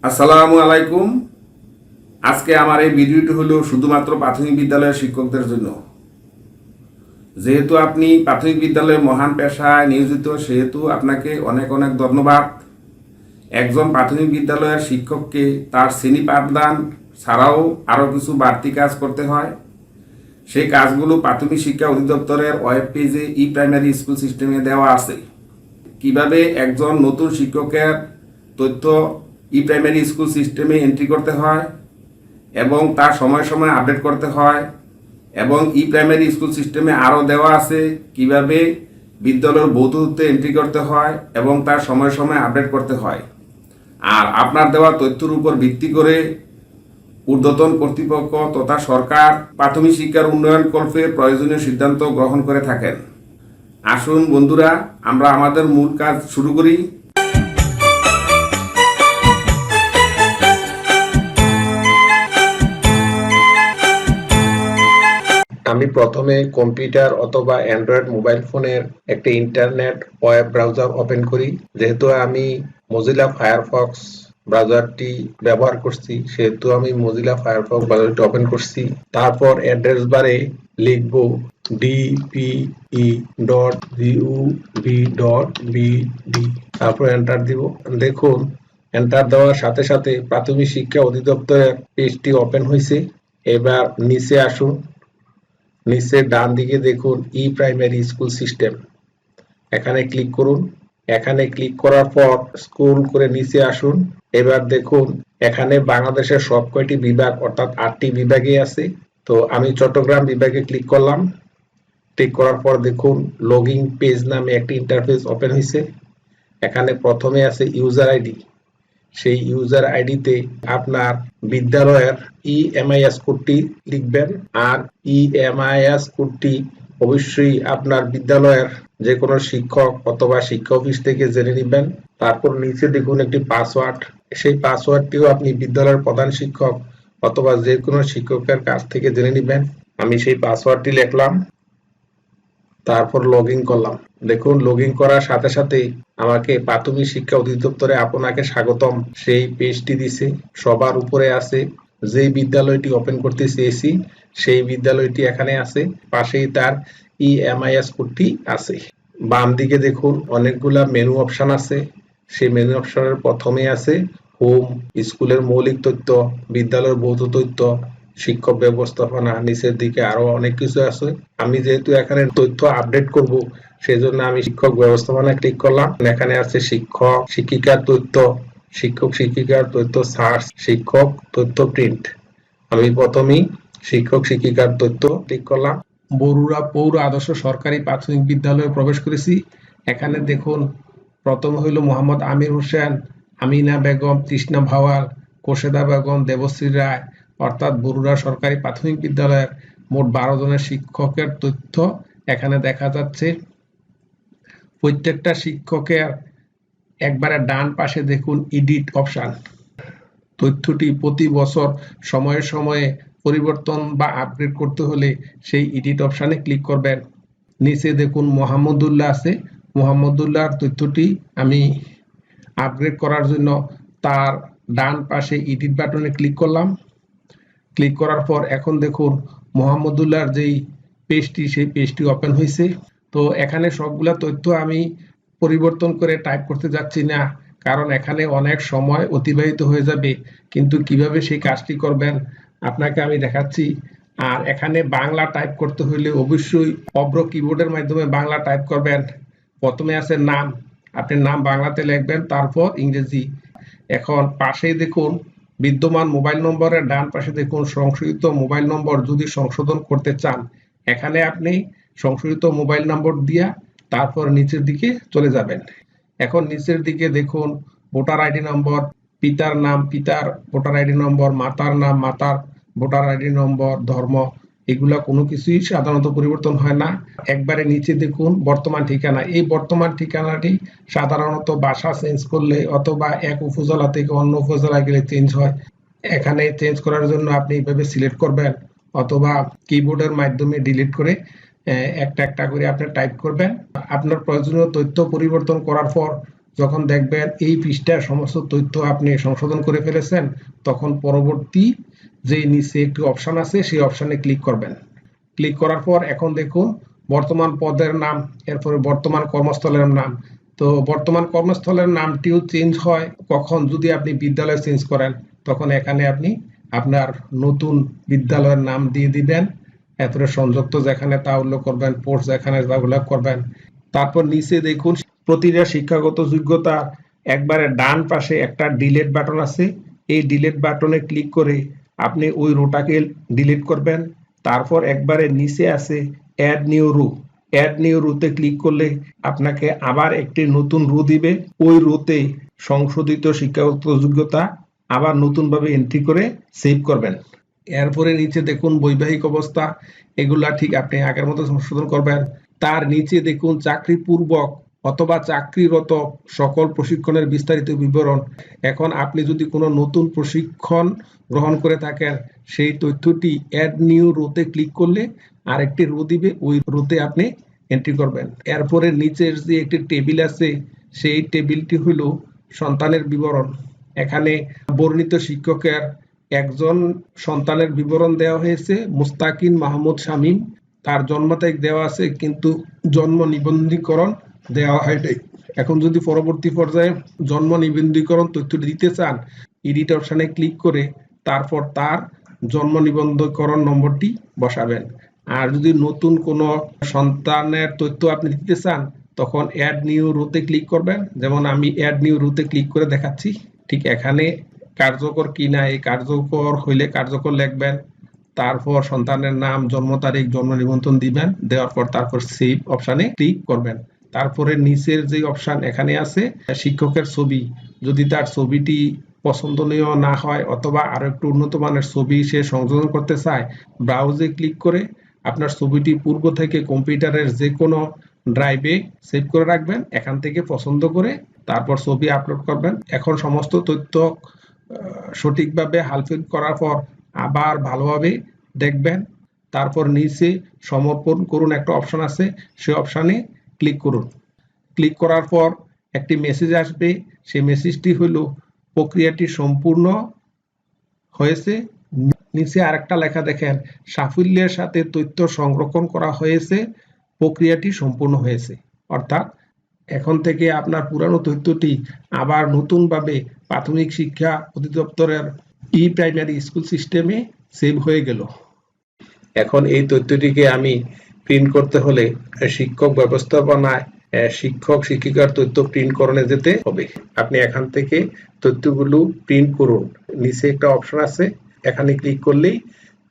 আসসালামু আলাইকুম। আজকে আমার এই ভিডিওটি হলো শুধুমাত্র প্রাথমিক বিদ্যালয়ের শিক্ষকদের জন্য। যেহেতু আপনি প্রাথমিক বিদ্যালয়ের মহান পেশায় নিয়োজিত, সেহেতু আপনাকে অনেক অনেক ধন্যবাদ। একজন প্রাথমিক বিদ্যালয়ের শিক্ষককে তার শ্রেণী পাঠদান ছাড়াও আরও কিছু বাড়তি কাজ করতে হয়। সেই কাজগুলো প্রাথমিক শিক্ষা অধিদপ্তরের ওয়েব পেজে প্রাইমারি স্কুল সিস্টেমে দেওয়া আছে। কিভাবে একজন নতুন শিক্ষকের তথ্য প্রাইমারি স্কুল সিস্টেমে এন্ট্রি করতে হয় এবং তার সময় সময় আপডেট করতে হয়, এবং প্রাইমারি স্কুল সিস্টেমে আরও দেওয়া আছে কিভাবে বিদ্যালয়ের বৈধত্বে এন্ট্রি করতে হয় এবং তার সময় সময় আপডেট করতে হয়। আর আপনার দেওয়া তথ্যের উপর ভিত্তি করে ঊর্ধ্বতন কর্তৃপক্ষ তথা সরকার প্রাথমিক শিক্ষার উন্নয়ন কল্পে প্রয়োজনীয় সিদ্ধান্ত গ্রহণ করে থাকেন। আসুন বন্ধুরা, আমরা আমাদের মূল কাজ শুরু করি। আমি প্রথমে কম্পিউটার অথবা অ্যান্ড্রয়েড মোবাইল ফোনের একটা ইন্টারনেট ওয়েব ব্রাউজার ওপেন করি। যেহেতু আমি মজিলা ফায়ারফক্স ব্রাউজারটি ব্যবহার করছি, সেহেতু আমি মজিলা ফায়ারফক্স ব্রাউজারটি ওপেন করছি। তারপর অ্যাড্রেস বারে লিখব dpe.gov.bd, তারপর এন্টার দিব। দেখুন, এন্টার দেওয়ার সাথে সাথে প্রাথমিক শিক্ষা অধিদপ্তরের পেজটি ওপেন হয়েছে। এবার নিচে আসুন, নিচে ডান দিকে দেখুন প্রাইমারি স্কুল সিস্টেম, এখানে ক্লিক করুন। এখানে ক্লিক করার পর স্ক্রল করে নিচে আসুন। এবার দেখুন এখানে বাংলাদেশের সব কয়টি বিভাগ অর্থাৎ 8টি বিভাগে আছে। তো আমি চট্টগ্রাম বিভাগে ক্লিক করলাম। ক্লিক করার পর দেখুন লগইন পেজ নামে একটি ইন্টারফেস ওপেন হয়েছে। এখানে প্রথমে আছে ইউজার আইডি। সেই ইউজার আইডিতে আপনার বিদ্যালয়ের এমআইএস কোডটি লিখবেন, আর এমআইএস কোডটি অবশ্যই আপনার বিদ্যালয়ের যে কোনো শিক্ষক অথবা শিক্ষা অফিস থেকে জেনে নেবেন। তারপর নিচে দেখুন একটি পাসওয়ার্ড, সেই পাসওয়ার্ডটিও আপনি বিদ্যালয়ের প্রধান শিক্ষক অথবা যে কোনো শিক্ষকের কাছ থেকে জেনে নেবেন। আমি সেই পাসওয়ার্ডটি লিখলাম, তারপর লগ ইন করলাম। দেখুন লগ ইন করার সাথে সাথে আমাকে প্রাথমিক শিক্ষা অধিদপ্তরে আপনাকে স্বাগতম সেই পেজটি দিছে। সবার উপরে আছে যে বিদ্যালয়টি ওপেন করতে চেয়েছি সেই বিদ্যালয়টি এখানে আছে, পাশেই তার এমআইএস কোডটি আছে। বাম দিকে দেখুন অনেকগুলা মেনু অপশন আছে। সেই মেনু অপশনের প্রথমে আছে হোম, স্কুলের মৌলিক তথ্য, বিদ্যালয়ের ভৌত তথ্য, শিক্ষক ব্যবস্থাপনা, নিচের দিকে আরো অনেক কিছু আছে। আমি যেহেতু এখানে তথ্য আপডেট করব, সেজন্য আমি শিক্ষক ব্যবস্থাপনা ক্লিক করলাম। এখানে আছে শিক্ষক শিক্ষিকার তথ্য, শিক্ষক শিক্ষিকার তথ্য সার্চ, শিক্ষক তথ্য প্রিন্ট। আমি প্রথমেই শিক্ষক শিক্ষিকার তথ্য ক্লিক করলাম। বরুড়া পৌর আদর্শ সরকারি প্রাথমিক বিদ্যালয়ে প্রবেশ করেছি। এখানে দেখুন প্রথম হইল মোহাম্মদ আমির হোসেন, আমিনা বেগম, তৃষ্ণা ভাওয়াল, কোশেদা বেগম, দেবশ্রী রায়, অর্থাৎ বরুড়া সরকারি প্রাথমিক বিদ্যালয়ের মোট 12 জনের শিক্ষকের তথ্য এখানে দেখা যাচ্ছে। প্রত্যেকটা শিক্ষকের একবারে ডান পাশে দেখুন এডিট অপশন। তথ্যটি প্রতি বছর সময়ে সময়ে পরিবর্তন বা আপগ্রেড করতে হলে সেই এডিট অপশনে ক্লিক করবেন। নিচে দেখুন মোহাম্মদুল্লাহ আছে, মোহাম্মদুল্লাহর তথ্যটি আমি আপগ্রেড করার জন্য তার ডান পাশে এডিট বাটনে ক্লিক করলাম। ক্লিক করার পর এখন দেখুন মোহাম্মদুল্লাহর যেই পেজটি সেই পেজটি ওপেন হয়েছে। তো এখানে সবগুলা তথ্য আমি পরিবর্তন করে টাইপ করতে যাচ্ছি না, কারণ এখানে অনেক সময় অতিবাহিত হয়ে যাবে। কিন্তু কিভাবে সেই কাজটি করবেন আপনাকে আমি দেখাচ্ছি। আর এখানে বাংলা টাইপ করতে হলে অবশ্যই অভ্র কিবোর্ডের মাধ্যমে বাংলা টাইপ করবেন। প্রথমে আছে নাম, আপনি নাম বাংলাতে লিখবেন, তারপর ইংরেজি। এখন পাশেই দেখুন বিদ্যমান মোবাইল নম্বরের ডান পাশে দেখুন সংশোধিত মোবাইল নম্বর যদি সংশোধন করতে চান, এখানে আপনি সংশোধিত মোবাইল নম্বর দিয়া তারপর নিচের দিকে চলে যাবেন। এখন নিচের দিকে দেখুন ভোটার আইডি নম্বর, পিতার নাম পিতার ভোটার আইডি নম্বর, মাতার নাম মাতার ভোটার আইডি নম্বর, ধর্ম, এগুলা কোনো কিছুই সাধারণত পরিবর্তন হয় না। একবারে নিচে দেখুন বর্তমান ঠিকানা, এই বর্তমান ঠিকানাটি সাধারণত বাসা চেঞ্জ করলে অথবা এক উপজেলা থেকে অন্য উপজেলায় গেলে চেঞ্জ হয়। এখানে চেঞ্জ করার জন্য আপনি এইভাবে সিলেক্ট করবেন অথবা কিবোর্ডের মাধ্যমে ডিলিট করে একটা একটা করে আপনি টাইপ করবেন। আপনার প্রয়োজনীয় তথ্য পরিবর্তন করার পর যখন দেখবেন এই পৃষ্ঠার সমস্ত তথ্য আপনি সংশোধন করে ফেলেছেন, তখন পরবর্তী যে নিচে একটি অপশন আছে সেই অপশনে ক্লিক করবেন। ক্লিক করার পর এখন দেখুন বর্তমান পদের নাম, এরপরে বর্তমান কর্মস্থলের নাম। তো বর্তমান কর্মস্থলের নামটিও চেঞ্জ হয় কখন, যদি আপনি বিদ্যালয় চেঞ্জ করেন, তখন এখানে আপনি আপনার নতুন বিদ্যালয়ের নাম দিয়ে দিবেন, এরপরে সংযুক্ত যেখানে তা উল্লেখ করবেন, পোস্ট যেখানে তা উল্লেখ করবেন। তারপর নিচে দেখুন প্রতিটা শিক্ষাগত যোগ্যতা একবারে ডান পাশে একটা ডিলিট বাটন আছে। এই ডিলিট বাটনে ক্লিক করে আপনি ওই রোটাকে ডিলিট করবেন। তারপর একবারে নিচে আছে add new row. Add new রোতে ক্লিক করলে আপনাকে আবার একটি নতুন রো দিবে। ওই রোতে সংশোধিত শিক্ষাগত যোগ্যতা আবার নতুনভাবে এন্ট্রি করে সেভ করবেন। এরপরে নিচে দেখুন বৈবাহিক অবস্থা, এগুলা ঠিক আপনি আগের মতো সংশোধন করবেন। তার নিচে দেখুন চাকরি পূর্বক অথবা চাকরিরত সকল প্রশিক্ষণের বিস্তারিত বিবরণ। এখন আপনি যদি কোনো নতুন প্রশিক্ষণ গ্রহণ করে থাকেন, সেই তথ্যটি অ্যাড নিউ রোতে ক্লিক করলে আরেকটি রো দিবে, ওই রোতে আপনি এন্ট্রি করবেন। এরপরে নিচের যে একটি টেবিল আছে, সেই টেবিলটি হলো সন্তানের বিবরণ। এখানে বর্ণিত শিক্ষকের একজন সন্তানের বিবরণ দেওয়া হয়েছে, মুস্তাকিন মাহমুদ শামীম। তার জন্ম তারিখ দেওয়া আছে কিন্তু জন্ম নিবন্ধীকরণ দেওয়া হয় নাই। এখন যদি পরবর্তী পর্যায়ে জন্ম নিবন্ধীকরণ তথ্যটি দিতে চান, এডিট অপশনে ক্লিক করে তারপর তার জন্ম নিবন্ধীকরণ নম্বরটি বসাবেন। আর যদি নতুন কোনো সন্তানের তথ্য আপনি দিতে চান, তখন অ্যাড নিউ রোতে ক্লিক করবেন। যেমন আমি অ্যাড নিউ রোতে ক্লিক করে দেখাচ্ছি। ঠিক এখানে কার্যকর কিনা, এই কার্যকর হইলে কার্যকর লিখবেন, তারপর সন্তানের নাম, জন্ম তারিখ, জন্ম নিবন্ধন দিবেন, দেওয়ার পর তারপর সেভ অপশনে ক্লিক করবেন। তারপরে নিচের যে অপশন এখানে আছে শিক্ষকের ছবি, যদি তার ছবিটি পছন্দনীয় না হয় অথবা আরো একটু উন্নত মানের ছবি সে সংযোজন করতে চায়, ব্রাউজে ক্লিক করে আপনার ছবিটি পূর্ব থেকে কম্পিউটারের যে কোনো ড্রাইভে সেভ করে রাখবেন, এখান থেকে পছন্দ করে তারপর ছবি আপলোড করবেন। এখন সমস্ত তথ্য সঠিকভাবে হালফিল করার পর আবার ভালোভাবে দেখবেন। তারপর নিচে সমর্পণ করুন একটা অপশন আছে, সেই অপশনে ক্লিক করুন। ক্লিক করার পর একটি মেসেজ আসবে, সেই মেসেজটি হলো প্রক্রিয়াটি সম্পূর্ণ হয়েছে। নিচে আরেকটা লেখা দেখেন, সাফল্যের সাথে তথ্য সংরক্ষণ করা হয়েছে, প্রক্রিয়াটি সম্পূর্ণ হয়েছে। অর্থাৎ এখন থেকে আপনার পুরানো তথ্যটি আবার নতুনভাবে প্রাথমিক শিক্ষা অধিদপ্তরের প্রাইমারি স্কুল সিস্টেমে সেভ হয়ে গেল। এখন এই তথ্যটিকে আমি প্রিন্ট করতে হলে শিক্ষক ব্যবস্থাপনায় শিক্ষক শিক্ষিকার তথ্য প্রিন্টকরণে যেতে হবে। আপনি এখান থেকে তথ্যগুলো প্রিন্ট করুন। নিচে একটা অপশন আছে, এখানে ক্লিক করলেই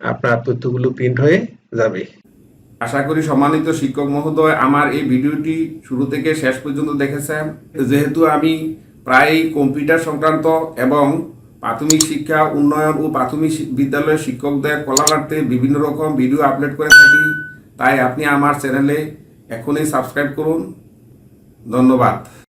আপনার তথ্যগুলো প্রিন্ট হয়ে যাবে। আশা করি সম্মানিত শিক্ষক মহোদয় আমার এই ভিডিওটি শুরু থেকে শেষ পর্যন্ত দেখেছেন। যেহেতু আমি প্রায় কম্পিউটার সংক্রান্ত এবং প্রাথমিক শিক্ষা উন্নয়ন ও প্রাথমিক বিদ্যালয়ের শিক্ষকদের কলারার্থে বিভিন্ন রকম ভিডিও আপলোড করে থাকি, তাই আপনি আমার চ্যানেলে এখনই সাবস্ক্রাইব করুন। ধন্যবাদ।